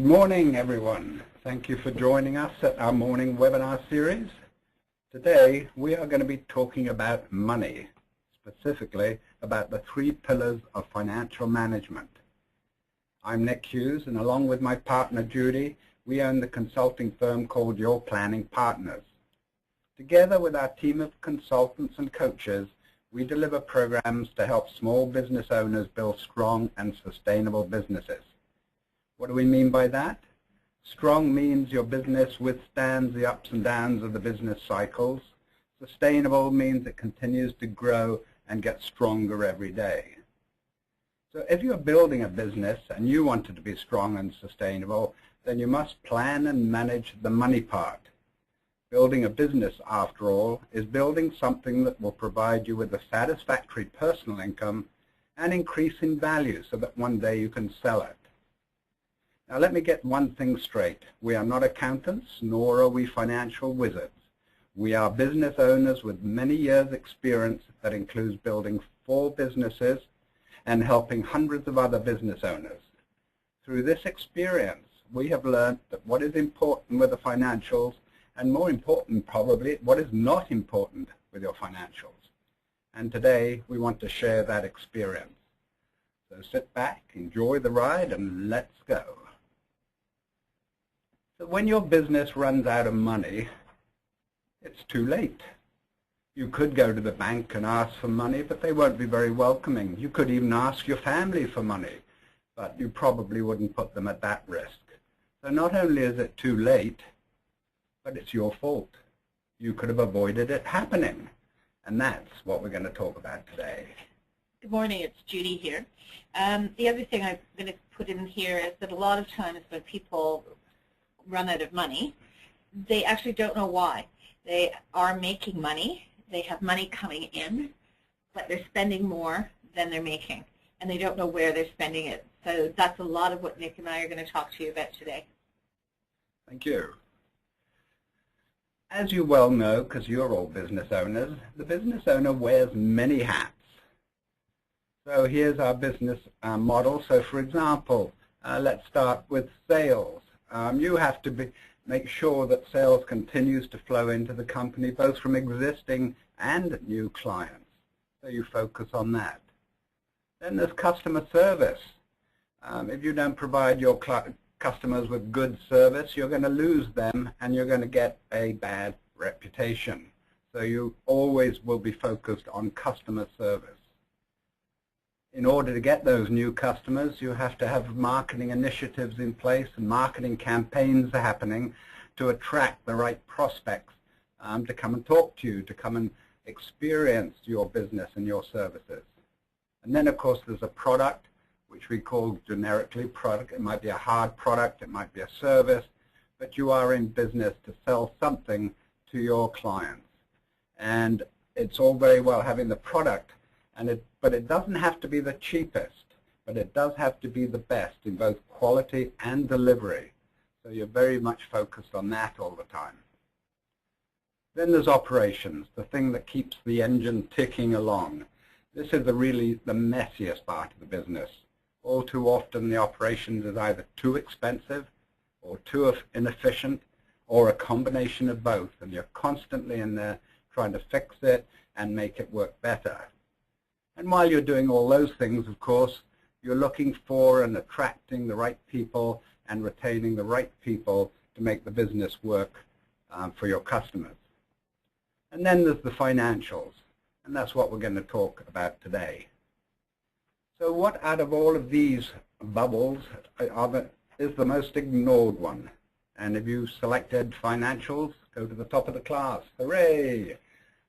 Good morning, everyone. Thank you for joining us at our morning webinar series. Today, we are going to be talking about money, specifically about the 3 pillars of financial management. I'm Nick Hughes, and along with my partner, Judy, we own the consulting firm called Your Planning Partners. Together with our team of consultants and coaches, we deliver programs to help small business owners build strong and sustainable businesses. What do we mean by that? Strong means your business withstands the ups and downs of the business cycles. Sustainable means it continues to grow and get stronger every day. So if you're building a business and you want it to be strong and sustainable, then you must plan and manage the money part. Building a business, after all, is building something that will provide you with a satisfactory personal income and increase in value so that one day you can sell it. Now let me get one thing straight. We are not accountants, nor are we financial wizards. We are business owners with many years' experience that includes building 4 businesses and helping hundreds of other business owners. Through this experience, we have learned that what is important with the financials, and more important probably, what is not important with your financials. And today, we want to share that experience. So sit back, enjoy the ride, and let's go. So when your business runs out of money, it's too late. You could go to the bank and ask for money, but they won't be very welcoming. You could even ask your family for money, but you probably wouldn't put them at that risk. So not only is it too late, but it's your fault. You could have avoided it happening. And that's what we're going to talk about today. Good morning, it's Judy here. The other thing I'm going to put in here is that a lot of times when people run out of money, they actually don't know why. They are making money, they have money coming in, but they're spending more than they're making, and they don't know where they're spending it. So that's a lot of what Nick and I are going to talk to you about today. Thank you. As you well know, because you're all business owners, the business owner wears many hats. So here's our business model. So for example, let's start with sales. You have to make sure that sales continues to flow into the company, both from existing and new clients. So you focus on that. Then there's customer service. If you don't provide your customers with good service, you're going to lose them and you're going to get a bad reputation. So you always will be focused on customer service. In order to get those new customers, you have to have marketing initiatives in place and marketing campaigns happening to attract the right prospects to come and talk to you, to come and experience your business and your services. And then, of course, there's a product, which we call generically product. It might be a hard product, it might be a service, but you are in business to sell something to your clients. And it's all very well having the product, but it doesn't have to be the cheapest, but it does have to be the best in both quality and delivery. So you're very much focused on that all the time. Then there's operations, the thing that keeps the engine ticking along. This is really the messiest part of the business. All too often the operations is either too expensive or too inefficient or a combination of both, and you're constantly in there trying to fix it and make it work better. And while you're doing all those things, of course, you're looking for and attracting the right people and retaining the right people to make the business work for your customers. And then there's the financials, and that's what we're going to talk about today. So what out of all of these bubbles is the most ignored one? And if you selected financials, go to the top of the class. Hooray!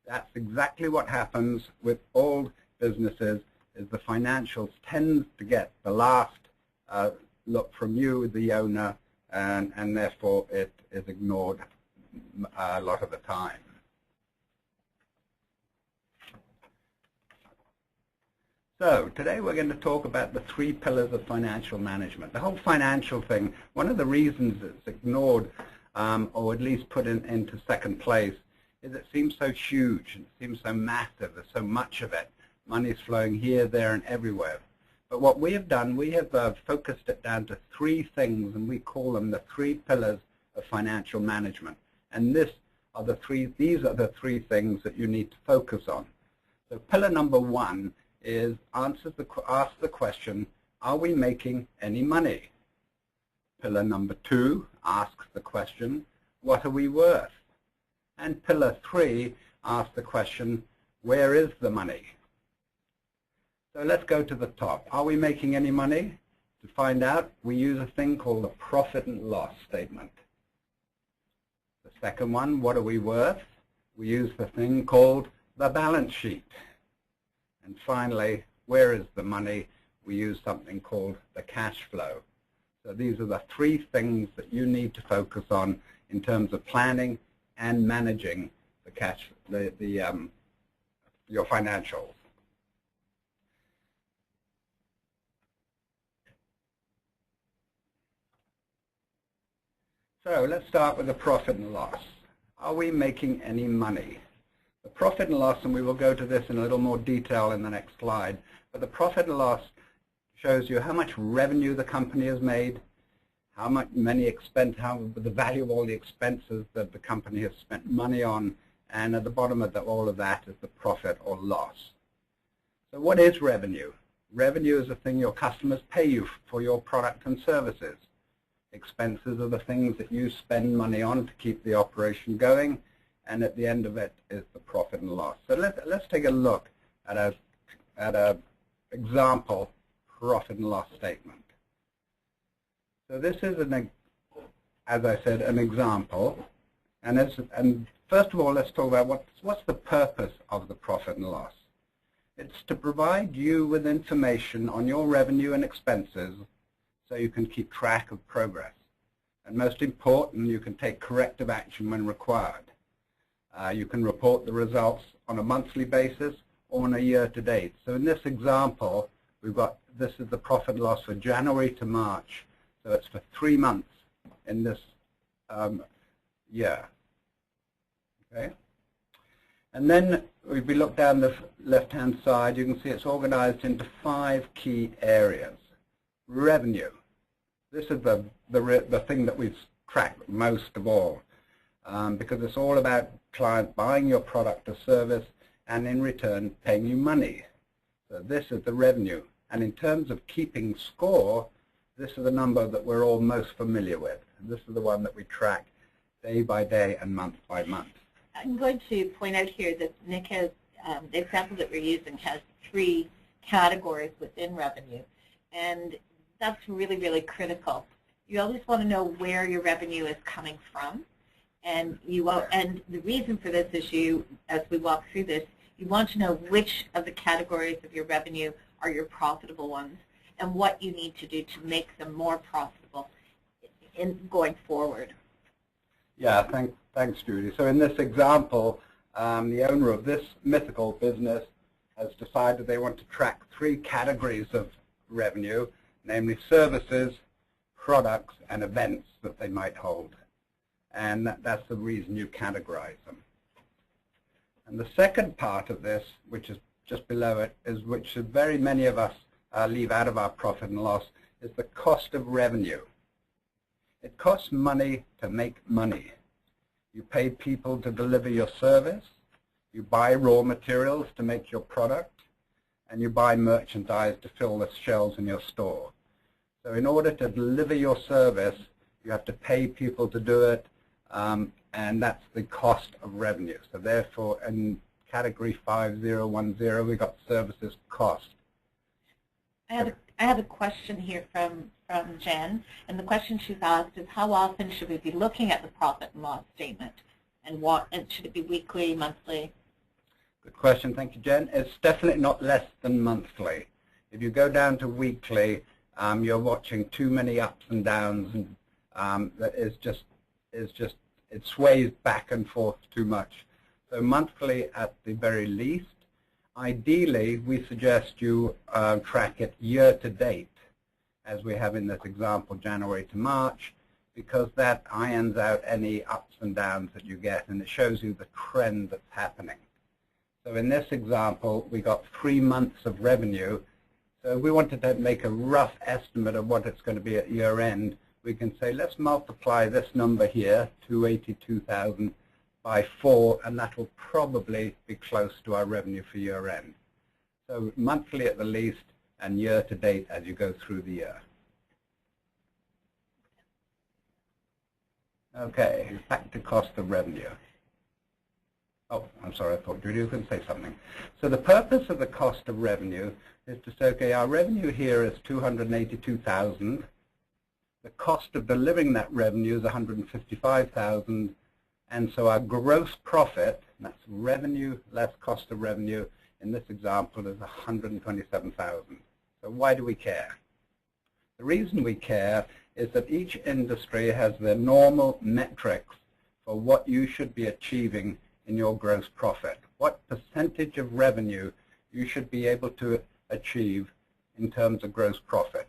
That's exactly what happens with all businesses, is the financials tends to get the last look from you, the owner, and therefore it is ignored a lot of the time. So today we're going to talk about the 3 pillars of financial management. The whole financial thing, one of the reasons it's ignored, or at least put into second place, is it seems so huge, it seems so massive, there's so much of it. Money's flowing here, there, and everywhere. But what we have done, we have focused it down to 3 things, and we call them the 3 pillars of financial management. And these are the 3 things that you need to focus on. So pillar number 1 is ask the question, are we making any money? Pillar number 2 asks the question, what are we worth? And pillar 3 asks the question, where is the money? So let's go to the top. Are we making any money? To find out, we use a thing called the profit and loss statement. The second one, what are we worth? We use the thing called the balance sheet. And finally, where is the money? We use something called the cash flow. So these are the 3 things that you need to focus on in terms of planning and managing your financials. So let's start with the profit and loss. Are we making any money? The profit and loss, and we will go to this in a little more detail in the next slide, but the profit and loss shows you how much revenue the company has made, how the value of all the expenses that the company has spent money on, and at the bottom of all of that is the profit or loss. So what is revenue? Revenue is the thing your customers pay you for your product and services. Expenses are the things that you spend money on to keep the operation going, and at the end of it is the profit and loss. So let's take a look at a example profit and loss statement. So this is as I said, an example, and first of all, let's talk about what's the purpose of the profit and loss. It's to provide you with information on your revenue and expenses so you can keep track of progress. And most important, you can take corrective action when required. You can report the results on a monthly basis or on a year-to-date. So in this example, this is the profit and loss for January to March. So it's for 3 months in this year. Okay? And then if we look down the left-hand side, you can see it's organized into 5 key areas. Revenue. This is the thing that we've tracked most of all, because it's all about client buying your product or service and in return paying you money. So this is the revenue. And in terms of keeping score, this is the number that we're all most familiar with. This is the one that we track day by day and month by month. I'm going to point out here that Nick has, the example that we're using has 3 categories within revenue. And that's really, really critical. You always want to know where your revenue is coming from. And the reason for this is as we walk through this, you want to know which of the categories of your revenue are your profitable ones and what you need to do to make them more profitable in going forward. Yeah, thanks, Judy. So in this example, the owner of this mythical business has decided they want to track 3 categories of revenue, namely services, products, and events that they might hold. And that's the reason you categorize them. And the second part of this, which is just below it, which very many of us leave out of our profit and loss, is the cost of revenue. It costs money to make money. You pay people to deliver your service, you buy raw materials to make your product, and you buy merchandise to fill the shelves in your store. So in order to deliver your service, you have to pay people to do it, and that's the cost of revenue. So therefore, in category 5010, we got services cost. I have a question here from Jen, and the question she's asked is, how often should we be looking at the profit and loss statement, and should it be weekly, monthly? Good question, thank you, Jen. It's definitely not less than monthly. If you go down to weekly, you're watching too many ups and downs, and it sways back and forth too much. So monthly at the very least. Ideally, we suggest you track it year to date, as we have in this example, January to March, because that irons out any ups and downs that you get, and it shows you the trend that's happening. So in this example, we got 3 months of revenue, So if we wanted to make a rough estimate of what it's going to be at year end, we can say let's multiply this number here, 282,000, by 4, and that will probably be close to our revenue for year end. So monthly at the least, and year to date as you go through the year. Okay, back to cost of revenue. Oh, I'm sorry, I thought Judy was going to say something. So the purpose of the cost of revenue is to say, okay, our revenue here is 282,000. The cost of delivering that revenue is 155,000. And so our gross profit, that's revenue less cost of revenue, in this example is 127,000. So why do we care? The reason we care is that each industry has their normal metrics for what you should be achieving in your gross profit. What percentage of revenue you should be able to achieve in terms of gross profit.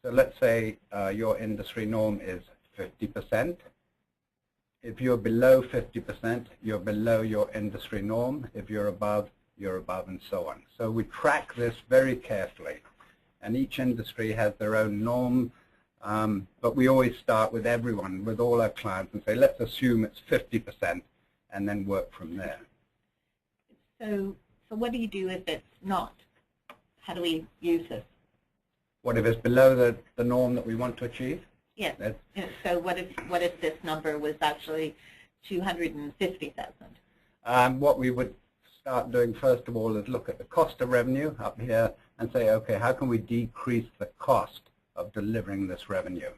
So let's say your industry norm is 50%. If you're below 50%, you're below your industry norm. If you're above, and so on. So we track this very carefully. And each industry has their own norm, but we always start with everyone, with all our clients, and say, let's assume it's 50%, and then work from there. So what do you do if it's not? How do we use this? What if it's below the norm that we want to achieve? Yes. Yeah. So what if this number was actually 250,000? What we would start doing first of all is look at the cost of revenue up here and say, okay, how can we decrease the cost of delivering this revenue?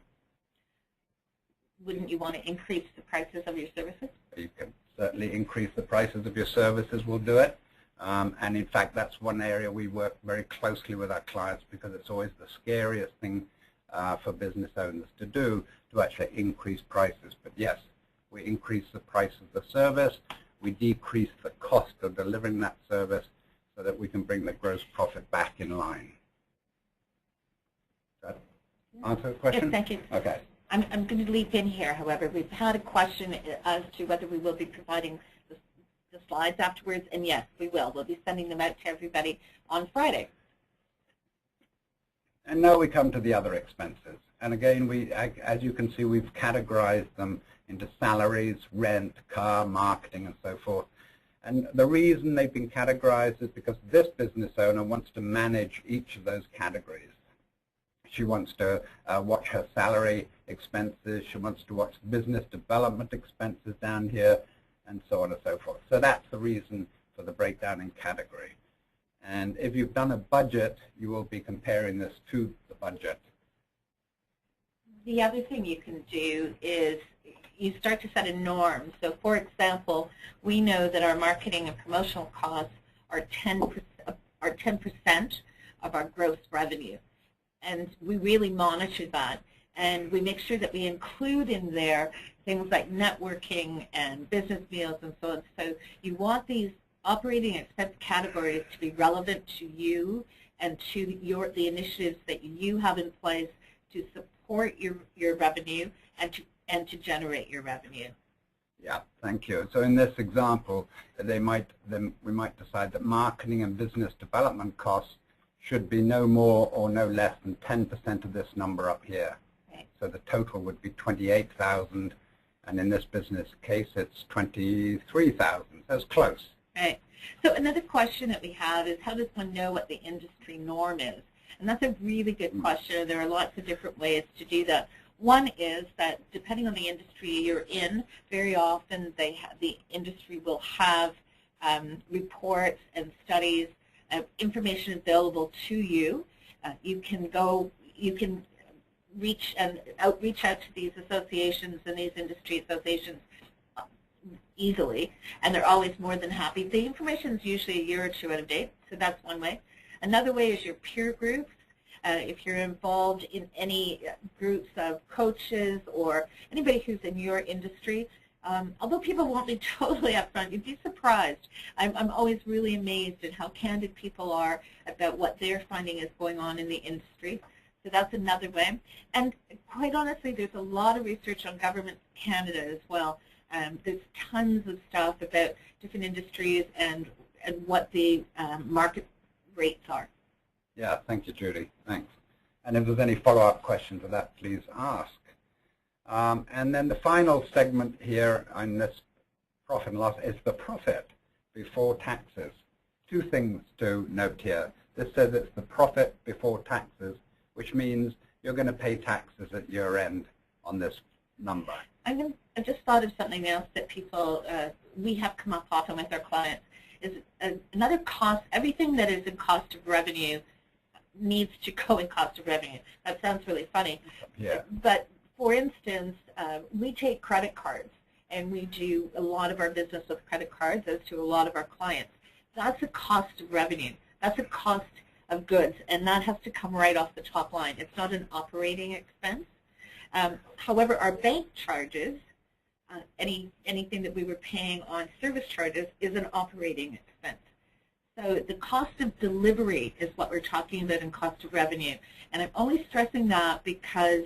Wouldn't you want to increase the prices of your services? You can certainly increase the prices of your services, we'll do it. And in fact, that's one area we work very closely with our clients because it's always the scariest thing for business owners to do, to actually increase prices. But yes, we increase the price of the service, we decrease the cost of delivering that service so that we can bring the gross profit back in line. Does that answer the question? Yes, thank you. Okay. I'm going to leap in here, however. We've had a question as to whether we will be providing the slides afterwards, and yes, we will. We'll be sending them out to everybody on Friday. And now we come to the other expenses. And again, as you can see, we've categorized them into salaries, rent, car, marketing, and so forth. And the reason they've been categorized is because this business owner wants to manage each of those categories. She wants to watch her salary expenses, she wants to watch business development expenses down here, and so on and so forth. So that's the reason for the breakdown in category. And if you've done a budget, you will be comparing this to the budget. The other thing you can do is you start to set a norm. So for example, we know that our marketing and promotional costs are 10% of our gross revenue. And we really monitor that. And we make sure that we include in there things like networking and business meals and so on. So you want these operating expense categories to be relevant to you and to the initiatives that you have in place to support your revenue and to generate your revenue. Yeah, thank you. So in this example, we might decide that marketing and business development costs should be no more or no less than 10% of this number up here. Okay. So the total would be 28,000, and in this business case, it's 23,000. That's close. Right. So another question that we have is, how does one know what the industry norm is? And that's a really good question. There are lots of different ways to do that. One is that depending on the industry you're in, very often the industry will have reports and studies, information available to you. You can reach out to these associations and these industry associations easily, and they're always more than happy. The information is usually a year or two out of date, so that's one way. Another way is your peer groups. If you're involved in any groups of coaches or anybody who's in your industry, although people won't be totally upfront, you'd be surprised. I'm always really amazed at how candid people are about what they're finding is going on in the industry. So that's another way. And quite honestly, there's a lot of research on Government Canada as well. There's tons of stuff about different industries and what the market rates are. Yeah, thank you, Judy. Thanks. And if there's any follow-up questions to that, please ask. And then the final segment here on this profit and loss is the profit before taxes. Two things to note here. This says it's the profit before taxes, which means you're going to pay taxes at year end on this number. I just thought of something else that people, we have come up often with our clients, is another cost. Everything that is in cost of revenue needs to go in cost of revenue. That sounds really funny. Yeah. But for instance, we take credit cards, and we do a lot of our business with credit cards, as do a lot of our clients. That's a cost of revenue. That's a cost of goods, and that has to come right off the top line. It's not an operating expense. However, our bank charges, anything that we were paying on service charges, is an operating expense. So the cost of delivery is what we're talking about in cost of revenue. And I'm only stressing that because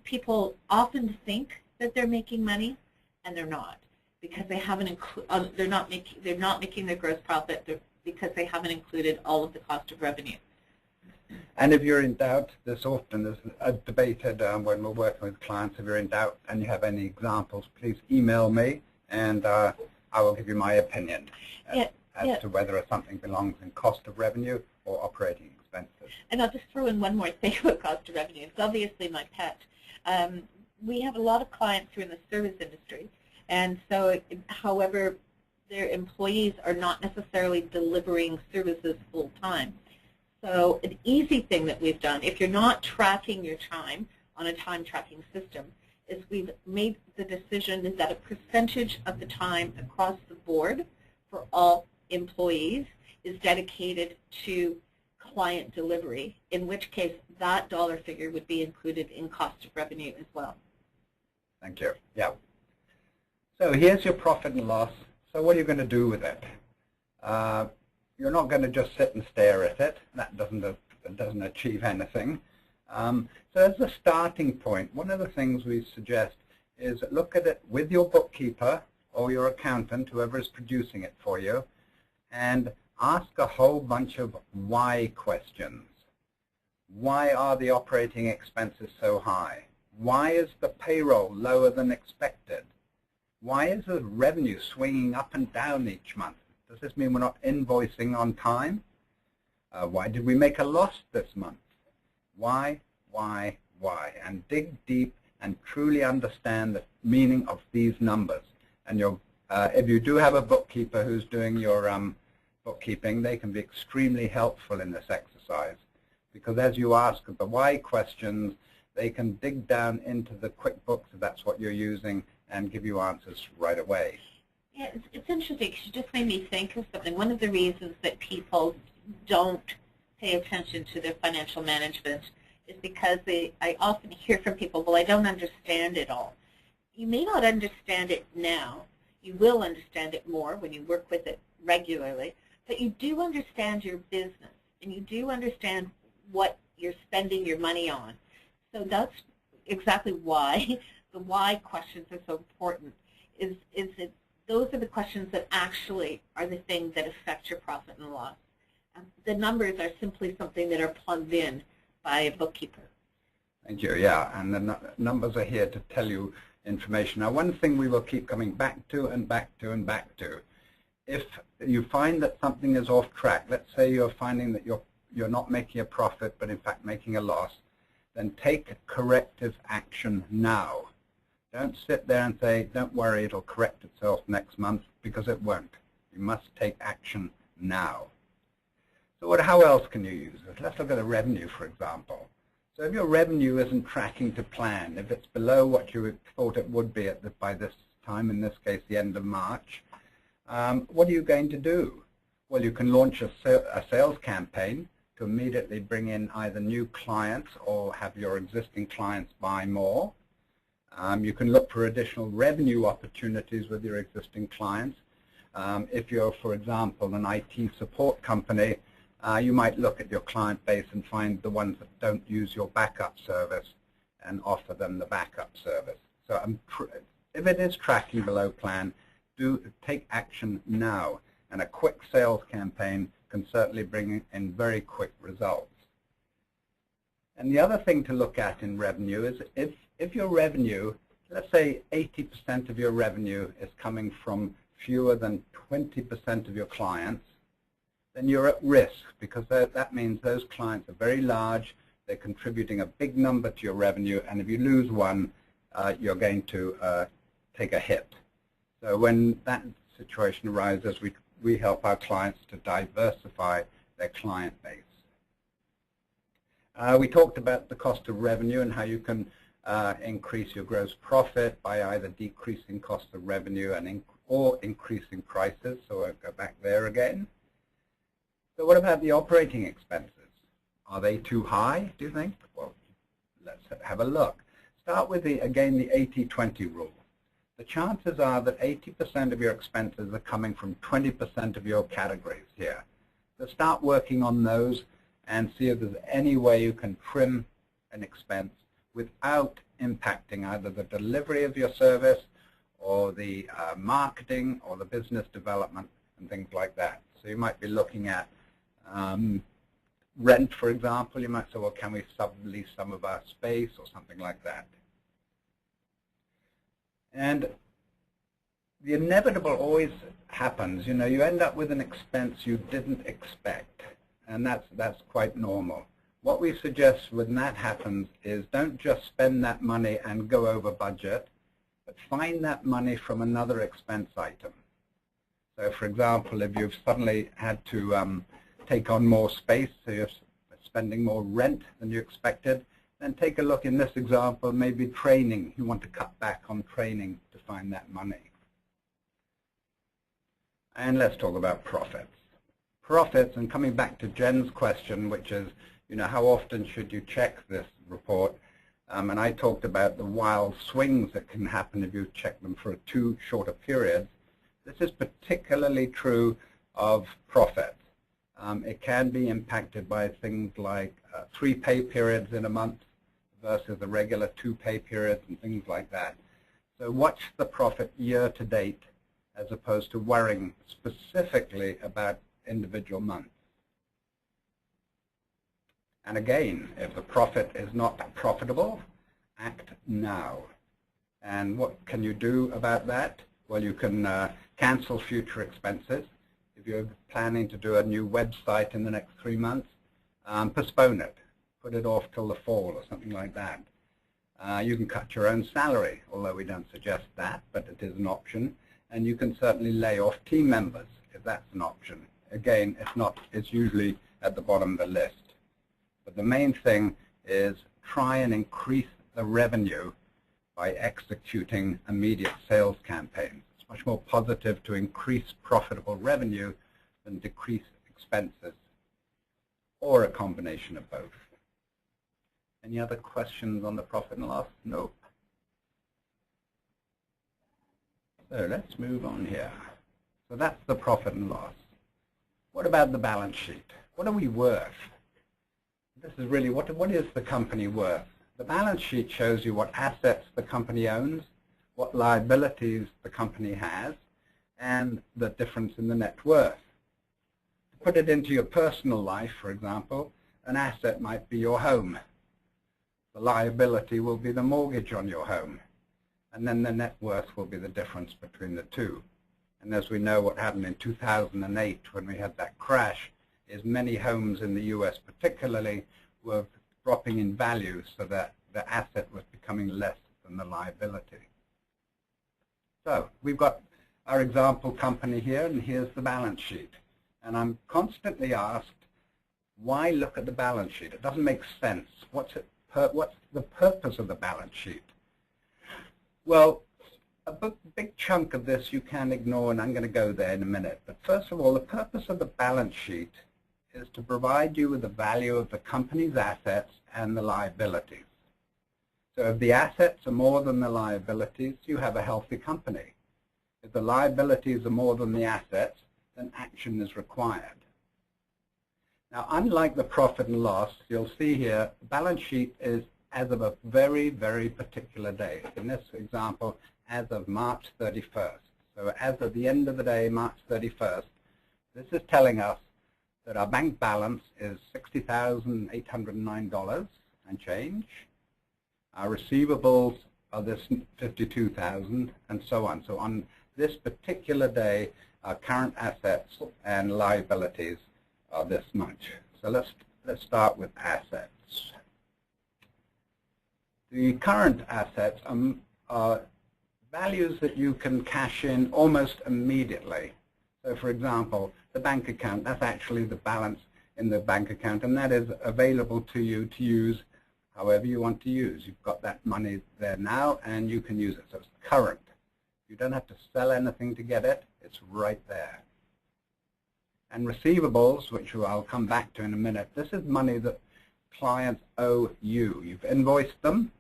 people often think that they're making money, and they're not, because they haven't they're not making their gross profit because they haven't included all of the cost of revenue. And if you're in doubt, this often is debated when we're working with clients. If you're in doubt and you have any examples, please email me, and I will give you my opinion as to whether something belongs in cost of revenue or operating expenses. And I'll just throw in one more thing about cost of revenue. It's obviously my pet. We have a lot of clients who are in the service industry, and so, however, their employees are not necessarily delivering services full time. So an easy thing that we've done, if you're not tracking your time on a time tracking system, is we've made the decision that a percentage of the time across the board for all employees is dedicated to client delivery, in which case that dollar figure would be included in cost of revenue as well. Thank you. Yeah. So here's your profit and loss. So what are you going to do with it? You're not going to just sit and stare at it. That doesn't achieve anything. So as a starting point, one of the things we suggest is look at it with your bookkeeper or your accountant, whoever is producing it for you, and ask a whole bunch of why questions. Why are the operating expenses so high? Why is the payroll lower than expected? Why is the revenue swinging up and down each month? Does this mean we're not invoicing on time? Why did we make a loss this month? Why? And dig deep and truly understand the meaning of these numbers. And if you do have a bookkeeper who's doing your bookkeeping, they can be extremely helpful in this exercise. Because as you ask the why questions, they can dig down into the QuickBooks, if that's what you're using, and give you answers right away. Yeah, it's interesting because you just made me think of something. One of the reasons that people don't pay attention to their financial management is because I often hear from people, well, I don't understand it all. You may not understand it now. You will understand it more when you work with it regularly. But you do understand your business, and you do understand what you're spending your money on. So that's exactly why the why questions are so important. Is it those are the questions that actually are the things that affect your profit and loss. The numbers are simply something that are plugged in by a bookkeeper. Thank you. Yeah, and the numbers are here to tell you information. Now, one thing we will keep coming back to and back to and back to. If you find that something is off track, let's say you're finding that you're not making a profit, but in fact making a loss, then take corrective action now. Don't sit there and say, don't worry, it'll correct itself next month, because it won't. You must take action now. So how else can you use it? Let's look at the revenue, for example. So if your revenue isn't tracking to plan, if it's below what you thought it would be by this time, in this case the end of March, what are you going to do? Well, you can launch a sales campaign to immediately bring in either new clients or have your existing clients buy more. You can look for additional revenue opportunities with your existing clients. If you're, for example, an IT support company, you might look at your client base and find the ones that don't use your backup service and offer them the backup service. So if it is tracking below plan, do take action now. And a quick sales campaign can certainly bring in very quick results. And the other thing to look at in revenue is if your revenue, let's say 80% of your revenue is coming from fewer than 20% of your clients, then you're at risk, because that means those clients are very large, they're contributing a big number to your revenue, and if you lose one, you're going to take a hit. So when that situation arises, we help our clients to diversify their client base. We talked about the cost of revenue and how you can increase your gross profit by either decreasing cost of revenue or increasing prices. So I'll go back there again. So what about the operating expenses? Are they too high, do you think? Well, let's have a look. Start with, again, the 80-20 rule. The chances are that 80% of your expenses are coming from 20% of your categories here. So start working on those and see if there's any way you can trim an expense without impacting either the delivery of your service or the marketing or the business development and things like that. So you might be looking at rent, for example. You might say, well, can we sublease some of our space or something like that? And the inevitable always happens. You know, you end up with an expense you didn't expect, and that's quite normal. What we suggest when that happens is don't just spend that money and go over budget, but find that money from another expense item. So, for example, if you've suddenly had to take on more space, so you're spending more rent than you expected, then take a look in this example, maybe training. You want to cut back on training to find that money. And let's talk about profits. Profits, and coming back to Jen's question, which is, you know, how often should you check this report? And I talked about the wild swings that can happen if you check them for too short a period. This is particularly true of profit. It can be impacted by things like 3 pay periods in a month versus the regular 2 pay periods and things like that. So watch the profit year to date as opposed to worrying specifically about individual months. And again, if the profit is not profitable, act now. And what can you do about that? Well, you can cancel future expenses. If you're planning to do a new website in the next 3 months, postpone it. Put it off till the fall or something like that. You can cut your own salary, although we don't suggest that, but it is an option. And you can certainly lay off team members if that's an option. Again, if not, it's usually at the bottom of the list. But the main thing is try and increase the revenue by executing immediate sales campaigns. It's much more positive to increase profitable revenue than decrease expenses, or a combination of both. Any other questions on the profit and loss? Nope. So let's move on here. So that's the profit and loss. What about the balance sheet? What are we worth? This is really, what is the company worth? The balance sheet shows you what assets the company owns, what liabilities the company has, and the difference in the net worth. To put it into your personal life, for example, an asset might be your home. The liability will be the mortgage on your home. And then the net worth will be the difference between the two. And as we know, what happened in 2008 when we had that crash is many homes in the US particularly were dropping in value, so that the asset was becoming less than the liability. So we've got our example company here, and here's the balance sheet. And I'm constantly asked, why look at the balance sheet? It doesn't make sense. What's the purpose of the balance sheet? Well, a big chunk of this you can ignore, and I'm going to go there in a minute. But first of all, the purpose of the balance sheet is to provide you with the value of the company's assets and the liabilities. So if the assets are more than the liabilities, you have a healthy company. If the liabilities are more than the assets, then action is required. Now, unlike the profit and loss, you'll see here, the balance sheet is as of a very, very particular day. In this example, as of March 31st. So as of the end of the day, March 31st, this is telling us that our bank balance is $60,809 and change. Our receivables are this 52,000, and so on. So on this particular day, our current assets and liabilities are this much. So let's start with assets. The current assets are values that you can cash in almost immediately. So for example, the bank account, that's actually the balance in the bank account, and that is available to you to use however you want to use. You've got that money there now, and you can use it. So it's current. You don't have to sell anything to get it. It's right there. And receivables, which I'll come back to in a minute, this is money that clients owe you. You've invoiced them,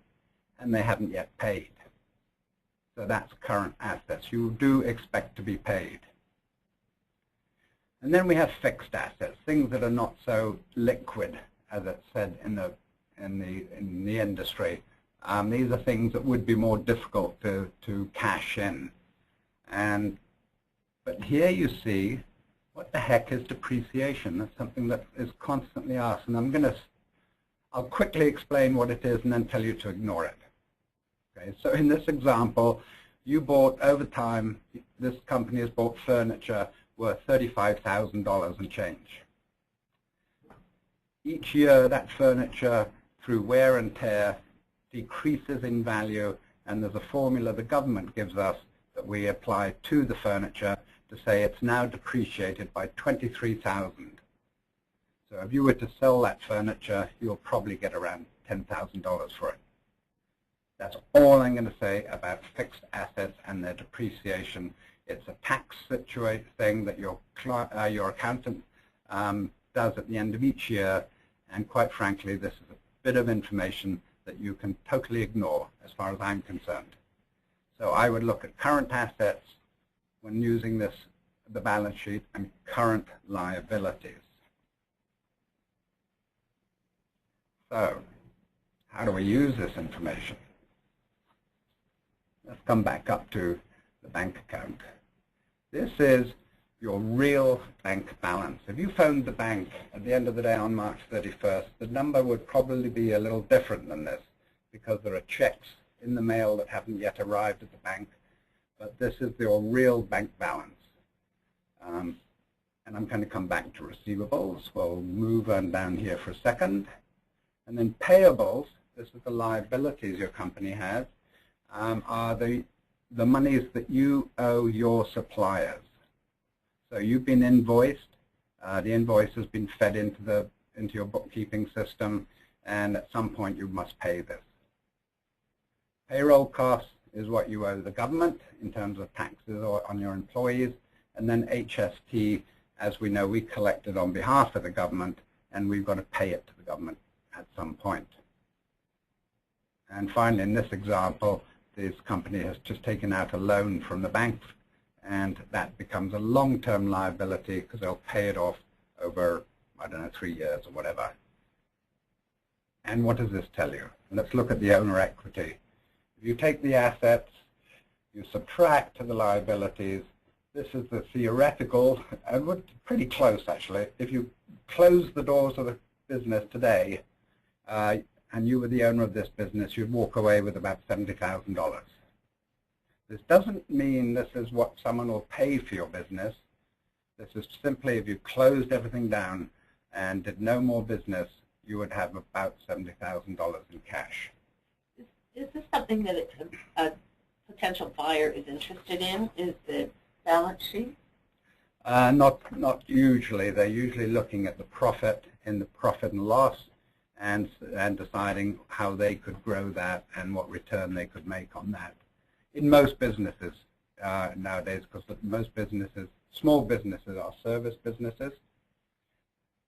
and they haven't yet paid. So that's current assets. You do expect to be paid. And then we have fixed assets, things that are not so liquid, as it's said in the industry. These are things that would be more difficult to cash in. But here you see, what the heck is depreciation? That's something that is constantly asked, and I'll quickly explain what it is and then tell you to ignore it. Okay, so in this example, you bought over time, this company has bought furniture worth $35,000 and change. Each year, that furniture, through wear and tear, decreases in value, and there's a formula the government gives us that we apply to the furniture to say it's now depreciated by $23,000. So if you were to sell that furniture, you'll probably get around $10,000 for it. That's all I'm going to say about fixed assets and their depreciation. It's a tax thing that your accountant does at the end of each year, and quite frankly, this is a bit of information that you can totally ignore as far as I'm concerned. So I would look at current assets when using the balance sheet, and current liabilities. So how do we use this information? Let's come back up to the bank account. This is your real bank balance. If you phoned the bank at the end of the day on March 31st, the number would probably be a little different than this, because there are checks in the mail that haven't yet arrived at the bank. But this is your real bank balance. And I'm going to come back to receivables. We'll move on down here for a second. And then payables, this is the liabilities your company has, are the monies that you owe your suppliers. So you've been invoiced. The invoice has been fed into your bookkeeping system, and at some point you must pay this. Payroll costs is what you owe the government in terms of taxes on your employees, and then HST, as we know, we collect it on behalf of the government, and we've got to pay it to the government at some point. And finally, in this example, this company has just taken out a loan from the bank, and that becomes a long-term liability because they'll pay it off over, I don't know, 3 years or whatever. And what does this tell you? Let's look at the owner equity. If you take the assets, you subtract to the liabilities. This is the theoretical, and pretty close actually. If you close the doors of the business today, and you were the owner of this business, you'd walk away with about $70,000. This doesn't mean this is what someone will pay for your business. This is simply if you closed everything down and did no more business, you would have about $70,000 in cash. Is this something that a potential buyer is interested in? Is the balance sheet? Not usually. They're usually looking at the profit in the profit and loss, and deciding how they could grow that and what return they could make on that. In most businesses nowadays, because most businesses, small businesses, are service businesses.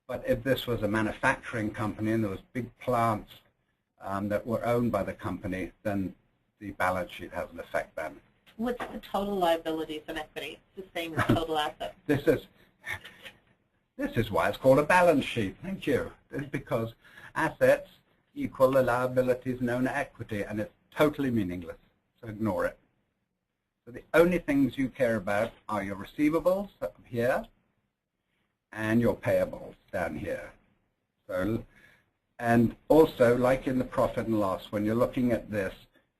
But if this was a manufacturing company and there was big plants that were owned by the company, then the balance sheet has an effect then. What's the total liabilities and equity? It's the same as total assets. This is why it's called a balance sheet. Thank you. It's because assets equal the liabilities and owner equity, and it's totally meaningless. So ignore it. So the only things you care about are your receivables up here, and your payables down here. So, and also, like in the profit and loss, when you're looking at this,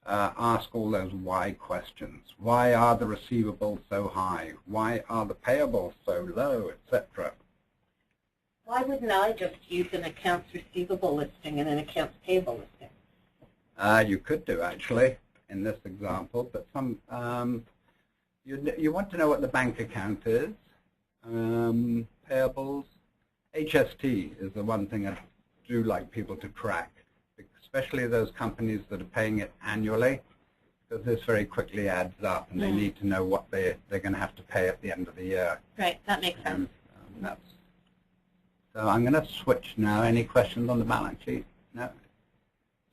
ask all those why questions. Why are the receivables so high? Why are the payables so low, etc.? Why wouldn't I just use an accounts receivable listing and an accounts payable listing? You could do, actually, in this example, but some you want to know what the bank account is. Payables. HST is the one thing I do like people to track, especially those companies that are paying it annually, because this very quickly adds up, and they need to know what they're going to have to pay at the end of the year. Right, that makes sense. So I'm going to switch now. Any questions on the balance sheet? No.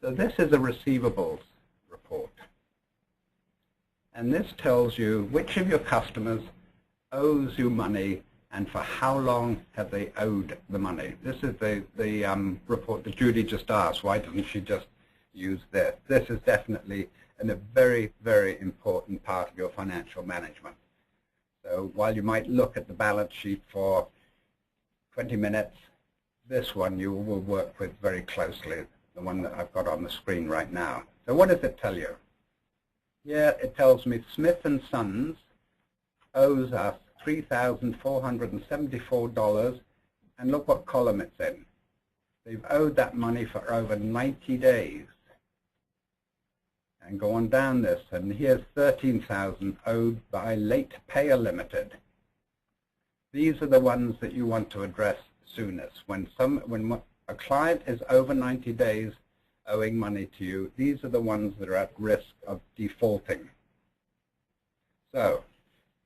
So this is a receivables report. And this tells you which of your customers owes you money and for how long have they owed the money. This is the report that Judy just asked. Why doesn't she just use this? This is definitely a very, very important part of your financial management. So while you might look at the balance sheet for 20 minutes, this one you will work with very closely, the one that I've got on the screen right now. So what does it tell you? Yeah, it tells me Smith & Sons owes us $3,474, and look what column it's in. They've owed that money for over 90 days. And go on down this, and here's $13,000 owed by Late Payer Limited. These are the ones that you want to address soonest. When a client is over 90 days owing money to you, these are the ones that are at risk of defaulting. So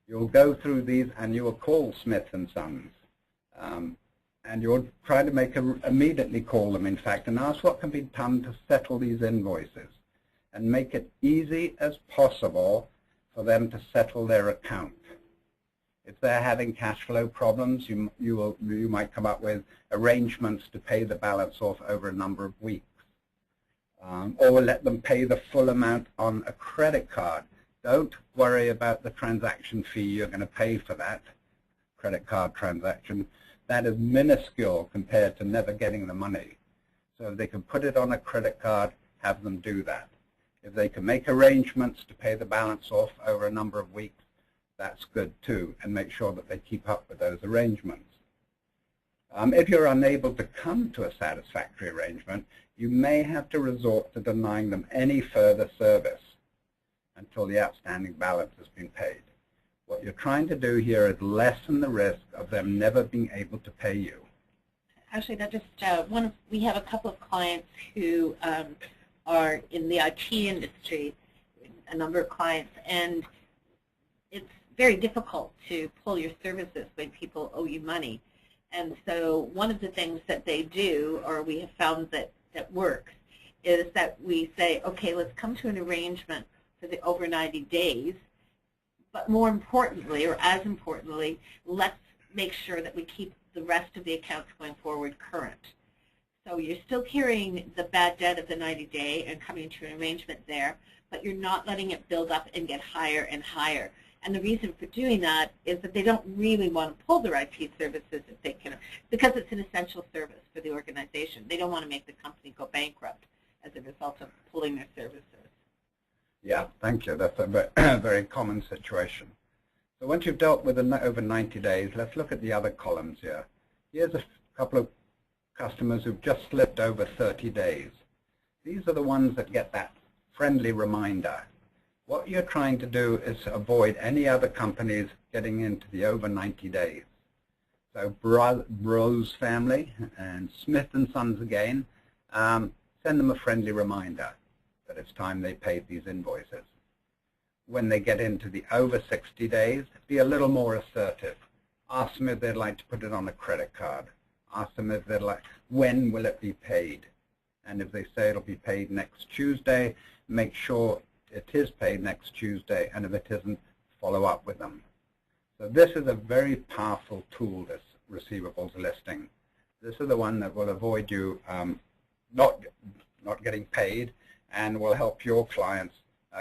you'll go through these and you will call Smith & Sons. And you'll try to immediately call them, in fact, and ask what can be done to settle these invoices and make it easy as possible for them to settle their account. If they're having cash flow problems, you might come up with arrangements to pay the balance off over a number of weeks. Or let them pay the full amount on a credit card. Don't worry about the transaction fee you're going to pay for that credit card transaction. That is minuscule compared to never getting the money. So if they can put it on a credit card, have them do that. If they can make arrangements to pay the balance off over a number of weeks, that's good too, and make sure that they keep up with those arrangements. If you're unable to come to a satisfactory arrangement, you may have to resort to denying them any further service until the outstanding balance has been paid. What you're trying to do here is lessen the risk of them never being able to pay you. Actually, that just we have a couple of clients who are in the IT industry, a number of clients, and it's very difficult to pull your services when people owe you money. And so one of the things that they do, or we have found that works, is that we say, okay, let's come to an arrangement for the over 90 days, but more importantly, or as importantly, let's make sure that we keep the rest of the accounts going forward current. So you're still carrying the bad debt of the 90-day and coming to an arrangement there, but you're not letting it build up and get higher and higher. And the reason for doing that is that they don't really want to pull their IT services if they can, because it's an essential service for the organization. They don't want to make the company go bankrupt as a result of pulling their services. Yeah, thank you. That's a very common situation. So once you've dealt with over 90 days, let's look at the other columns here. Here's a couple of customers who've just slipped over 30 days. These are the ones that get that friendly reminder. What you're trying to do is avoid any other companies getting into the over 90 days. So Bros family and Smith & Sons again, send them a friendly reminder that it's time they paid these invoices. When they get into the over 60 days, be a little more assertive. Ask them if they'd like to put it on a credit card. Ask them if they'd like, when will it be paid? And if they say it'll be paid next Tuesday, make sure it is paid next Tuesday, and if it isn't, follow up with them. So this is a very powerful tool, this receivables listing. This is the one that will avoid you not getting paid and will help your clients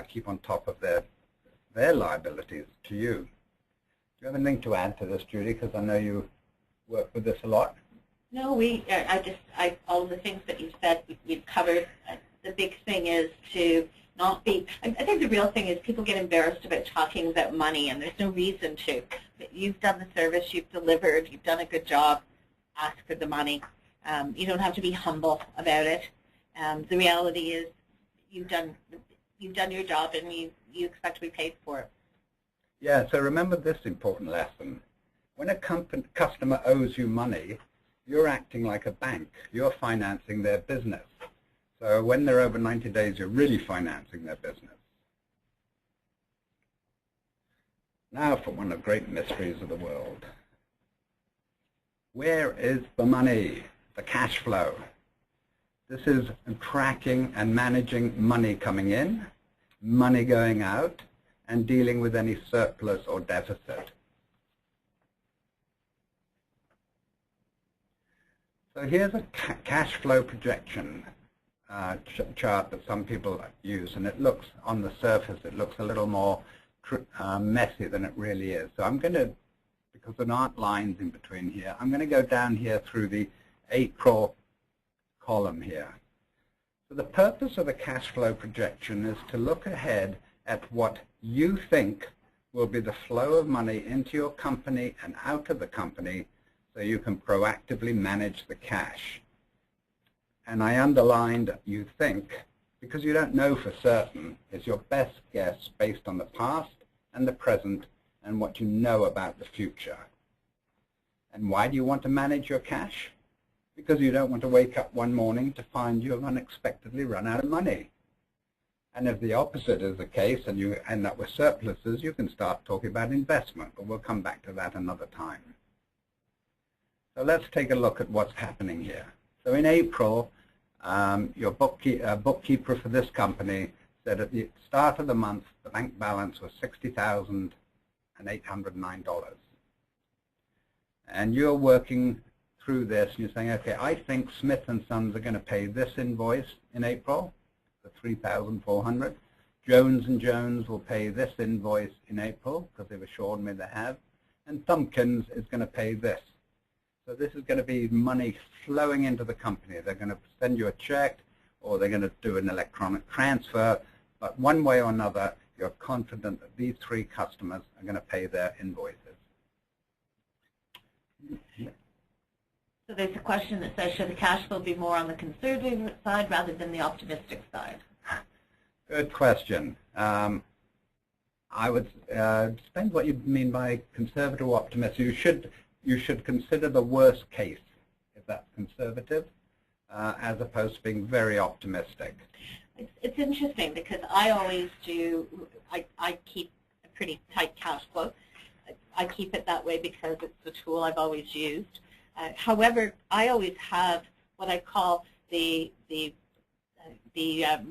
keep on top of their liabilities to you. Do you have anything to add to this, Judy? Because I know you work with this a lot? No, all of the things that you've said, we've covered. The big thing is to not be, I think the real thing is people get embarrassed about talking about money, and there's no reason to. You've done the service, you've delivered, you've done a good job, ask for the money. You don't have to be humble about it. The reality is you've done your job, and you expect to be paid for it. Yeah, so remember this important lesson. When a customer owes you money, you're acting like a bank. You're financing their business. So when they're over 90 days, you're really financing their business. Now for one of the great mysteries of the world. Where is the money, the cash flow? This is tracking and managing money coming in, money going out, and dealing with any surplus or deficit. So here's a cash flow projection chart that some people use, and it looks, on the surface, it looks a little more messy than it really is. So I'm going to, because there aren't lines in between here, I'm going to go down here through the April column here. So the purpose of the cash flow projection is to look ahead at what you think will be the flow of money into your company and out of the company, so you can proactively manage the cash. And I underlined "you think" because you don't know for certain. It's your best guess based on the past and the present and what you know about the future. And why do you want to manage your cash? Because you don't want to wake up one morning to find you have unexpectedly run out of money. And if the opposite is the case and you end up with surpluses, you can start talking about investment, but we'll come back to that another time. So let's take a look at what's happening here. So in April, your bookkeeper for this company said at the start of the month, the bank balance was $60,809. And you're working through this, and you're saying, okay, I think Smith & Sons are going to pay this invoice in April, the $3,400. Jones & Jones will pay this invoice in April, because they've assured me they have. And Thumbkins is going to pay this. So this is going to be money flowing into the company. They're going to send you a check, or they're going to do an electronic transfer. But one way or another, you're confident that these three customers are going to pay their invoices. So there's a question that says, should the cash flow be more on the conservative side rather than the optimistic side? Good question. I would depend what you mean by conservative or optimistic. You should consider the worst case, if that's conservative, as opposed to being very optimistic. It's interesting because I always do, I keep a pretty tight cash flow. I keep it that way because it's the tool I've always used. However, I always have what I call the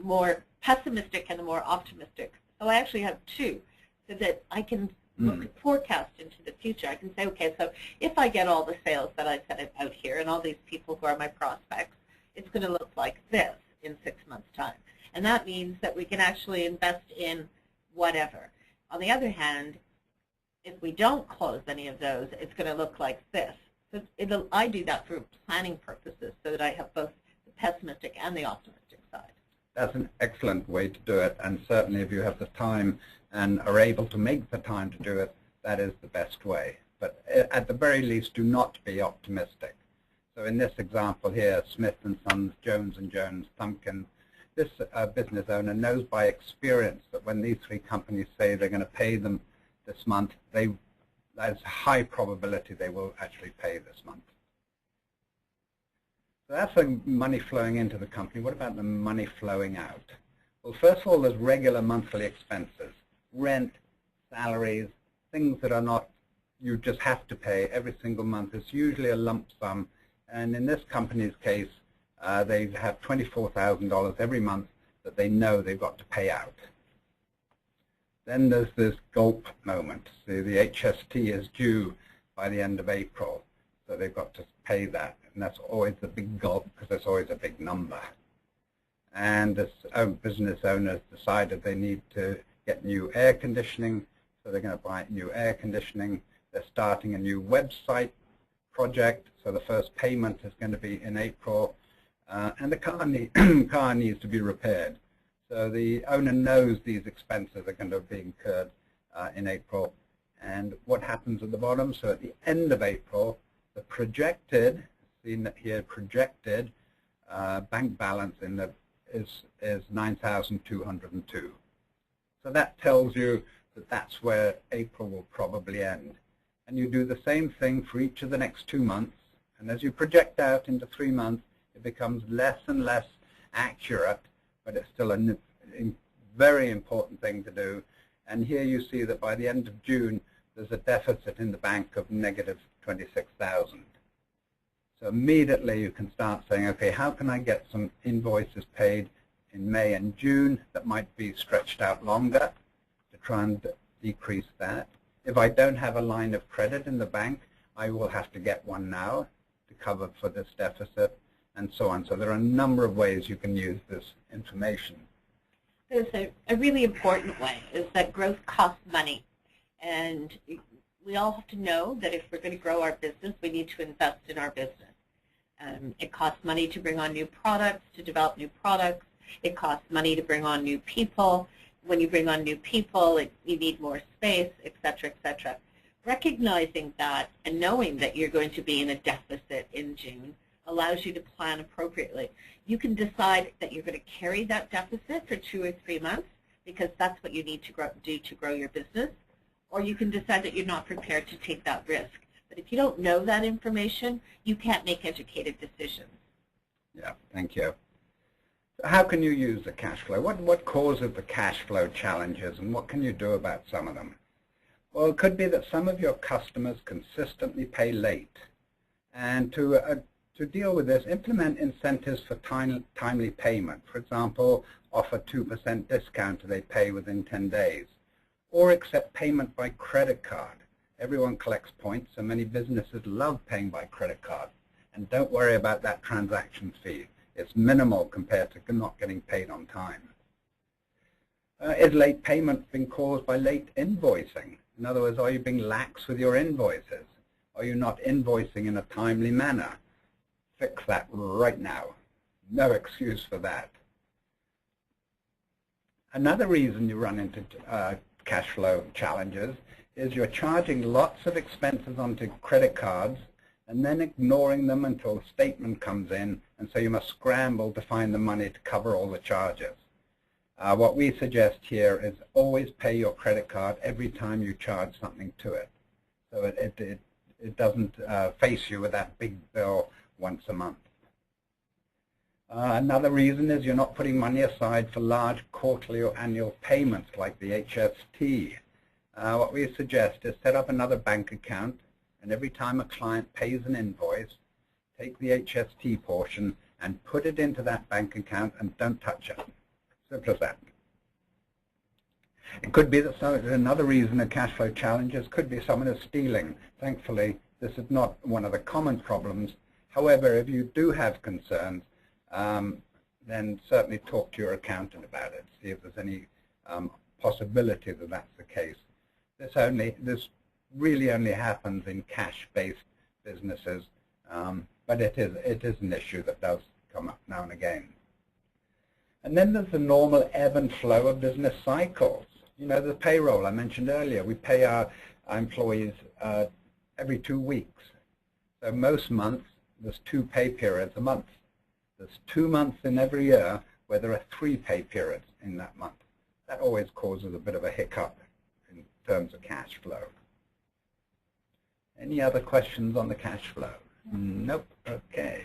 more pessimistic and the more optimistic. So I actually have two, so that I can forecast into the future. I can say, okay, so if I get all the sales that I set out here and all these people who are my prospects, it's going to look like this in 6 months' time. And that means that we can actually invest in whatever. On the other hand, if we don't close any of those, it's going to look like this. So I do that for planning purposes so that I have both the pessimistic and the optimistic side. That's an excellent way to do it, and certainly if you have the time and are able to make the time to do it, that is the best way. But at the very least, do not be optimistic. So in this example here, Smith & Sons, Jones & Jones, Thumbkins, this business owner knows by experience that when these three companies say they're going to pay them this month, there's a high probability they will actually pay this month. So that's the money flowing into the company. What about the money flowing out? Well, first of all, there's regular monthly expenses. Rent, salaries, things that are not, you just have to pay every single month. It's usually a lump sum. And in this company's case, they have $24,000 every month that they know they've got to pay out. Then there's this gulp moment. So the HST is due by the end of April, so they've got to pay that. And that's always the big gulp because there's always a big number. And this business owners decided they need to get new air conditioning, so they're going to buy new air conditioning. They're starting a new website project, so the first payment is going to be in April, and the car needs to be repaired. So the owner knows these expenses are going to be incurred in April. And what happens at the bottom? So at the end of April, the projected, seen here, projected bank balance is 9,202. So that tells you that that's where April will probably end. And you do the same thing for each of the next 2 months. And as you project out into 3 months, it becomes less and less accurate, but it's still a very important thing to do. And here you see that by the end of June, there's a deficit in the bank of negative 26,000. So immediately you can start saying, okay, how can I get some invoices paid in May and June that might be stretched out longer to try and decrease that? If I don't have a line of credit in the bank, I will have to get one now to cover for this deficit, and so on. So there are a number of ways you can use this information. There's a really important way, is that growth costs money. And we all have to know that if we're going to grow our business, we need to invest in our business. It costs money to bring on new products, to develop new products. It costs money to bring on new people. When you bring on new people, you need more space, et cetera, et cetera. Recognizing that and knowing that you're going to be in a deficit in June allows you to plan appropriately. You can decide that you're going to carry that deficit for 2 or 3 months because that's what you need to do to grow your business, or you can decide that you're not prepared to take that risk. But if you don't know that information, you can't make educated decisions. Yeah, thank you. So how can you use the cash flow? What causes the cash flow challenges, and what can you do about some of them? Well, it could be that some of your customers consistently pay late. And to deal with this, implement incentives for timely payment. For example, offer 2% discount if they pay within 10 days. Or accept payment by credit card. Everyone collects points, and many businesses love paying by credit card. And don't worry about that transaction fee. It's minimal compared to not getting paid on time. Is late payment being caused by late invoicing? In other words, are you being lax with your invoices? Are you not invoicing in a timely manner? Fix that right now. No excuse for that. Another reason you run into cash flow challenges is you're charging lots of expenses onto credit cards and then ignoring them until the statement comes in, and so you must scramble to find the money to cover all the charges. What we suggest here is always pay your credit card every time you charge something to it, so it doesn't face you with that big bill once a month. Another reason is you're not putting money aside for large quarterly or annual payments like the HST. What we suggest is set up another bank account, and every time a client pays an invoice, take the HST portion and put it into that bank account and don't touch it. Simple as that. It could be that another reason of cash flow challenges could be someone is stealing. Thankfully, this is not one of the common problems. However, if you do have concerns, then certainly talk to your accountant about it. See if there's any possibility that that's the case. This really only happens in cash-based businesses, but it is an issue that does come up now and again. And then there's the normal ebb and flow of business cycles. You know, the payroll I mentioned earlier. We pay our employees every 2 weeks. So most months, there's 2 pay periods a month. There's 2 months in every year where there are 3 pay periods in that month. That always causes a bit of a hiccup in terms of cash flow. Any other questions on the cash flow? Nope. Okay.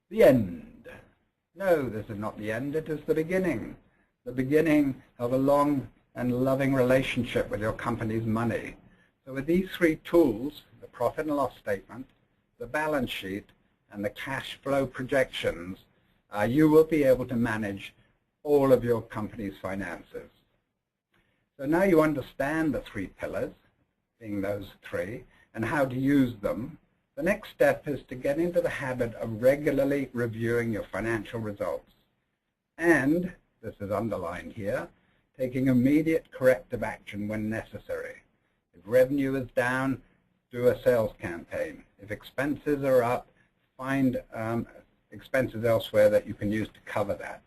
The end. No, this is not the end. It is the beginning. The beginning of a long and loving relationship with your company's money. So with these 3 tools, the profit and loss statement, the balance sheet, and the cash flow projections, you will be able to manage all of your company's finances. So now you understand the 3 pillars, being those 3, and how to use them. The next step is to get into the habit of regularly reviewing your financial results. And, this is underlined here, taking immediate corrective action when necessary. If revenue is down, do a sales campaign. If expenses are up, find expenses elsewhere that you can use to cover that.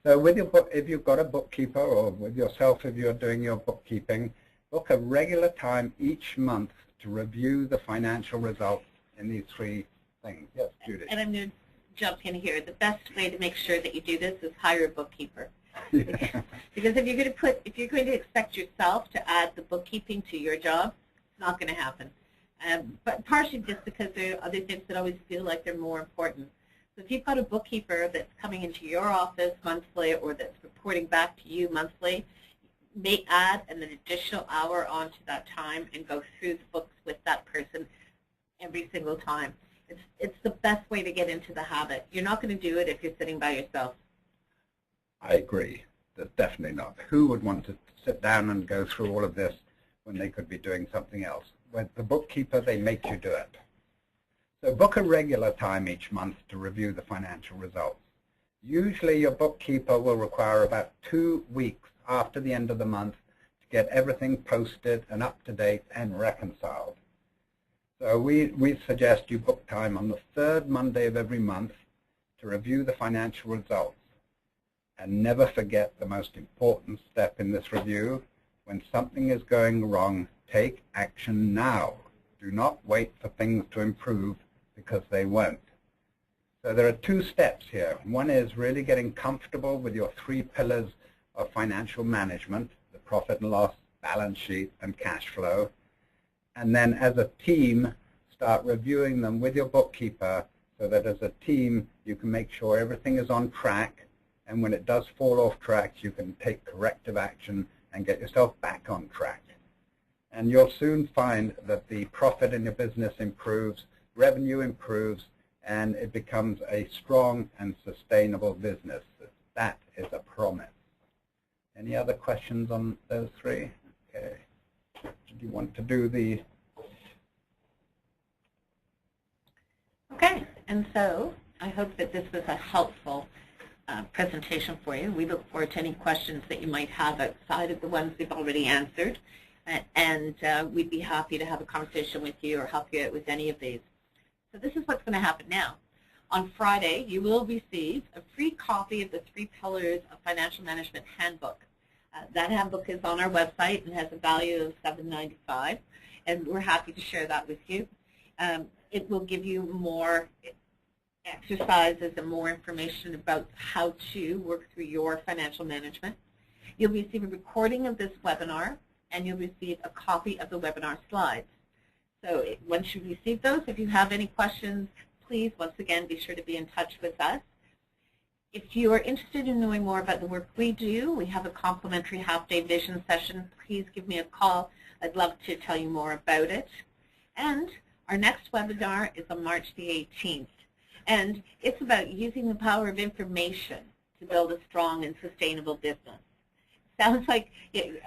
So with your book, if you've got a bookkeeper, or with yourself if you're doing your bookkeeping, book a regular time each month to review the financial results in these three things. Yes, Judy. And I'm going to jump in here. The best way to make sure that you do this is hire a bookkeeper. Yeah. Because if you're going to expect yourself to add the bookkeeping to your job, it's not going to happen. But partially just because there are other things that always feel like they're more important. So if you've got a bookkeeper that's coming into your office monthly or that's reporting back to you monthly, may add an additional hour onto that time and go through the books with that person every single time. It's the best way to get into the habit. You're not going to do it if you're sitting by yourself. I agree. That's definitely not. Who would want to sit down and go through all of this when they could be doing something else? With the bookkeeper, they make you do it. So book a regular time each month to review the financial results. Usually your bookkeeper will require about 2 weeks after the end of the month to get everything posted and up to date and reconciled. So we suggest you book time on the 3rd Monday of every month to review the financial results. And never forget the most important step in this review. When something is going wrong, take action now. Do not wait for things to improve, because they won't. So there are 2 steps here. One is really getting comfortable with your 3 pillars of financial management, the profit and loss, balance sheet, and cash flow. And then as a team, start reviewing them with your bookkeeper so that as a team you can make sure everything is on track, and when it does fall off track you can take corrective action and get yourself back on track. And you'll soon find that the profit in your business improves, revenue improves, and it becomes a strong and sustainable business. That is a promise. Any other questions on those 3? Okay. Do you want to do the... Okay, and so I hope that this was a helpful presentation for you. We look forward to any questions that you might have outside of the ones we've already answered, and we'd be happy to have a conversation with you or help you out with any of these. So this is what's going to happen now. On Friday, you will receive a free copy of the 3 Pillars of Financial Management Handbook. That handbook is on our website and has a value of $7.95, and we're happy to share that with you. It will give you more exercises and more information about how to work through your financial management. You'll receive a recording of this webinar, and you'll receive a copy of the webinar slides. So once you receive those, if you have any questions, please, once again, be sure to be in touch with us. If you are interested in knowing more about the work we do, we have a complimentary half-day vision session. Please give me a call. I'd love to tell you more about it. And our next webinar is on March the 18th. And it's about using the power of information to build a strong and sustainable business. Sounds like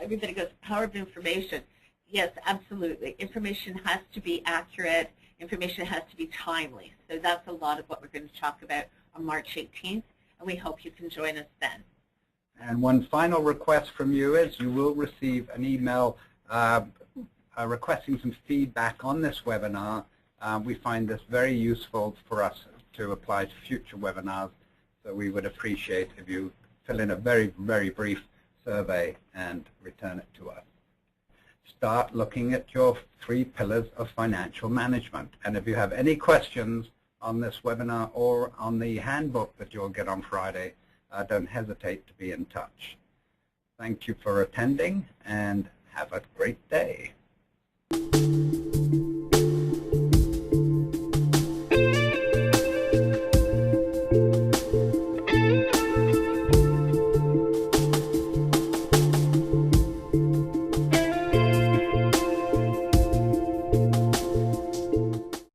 everybody goes, power of information. Yes, absolutely. Information has to be accurate. Information has to be timely. So that's a lot of what we're going to talk about on March 18th, and we hope you can join us then. And one final request from you is you will receive an email requesting some feedback on this webinar. We find this very useful for us to apply to future webinars, so we would appreciate if you fill in a very, very brief survey and return it to us. Start looking at your 3 pillars of financial management. And if you have any questions on this webinar or on the handbook that you'll get on Friday, don't hesitate to be in touch. Thank you for attending, and have a great day.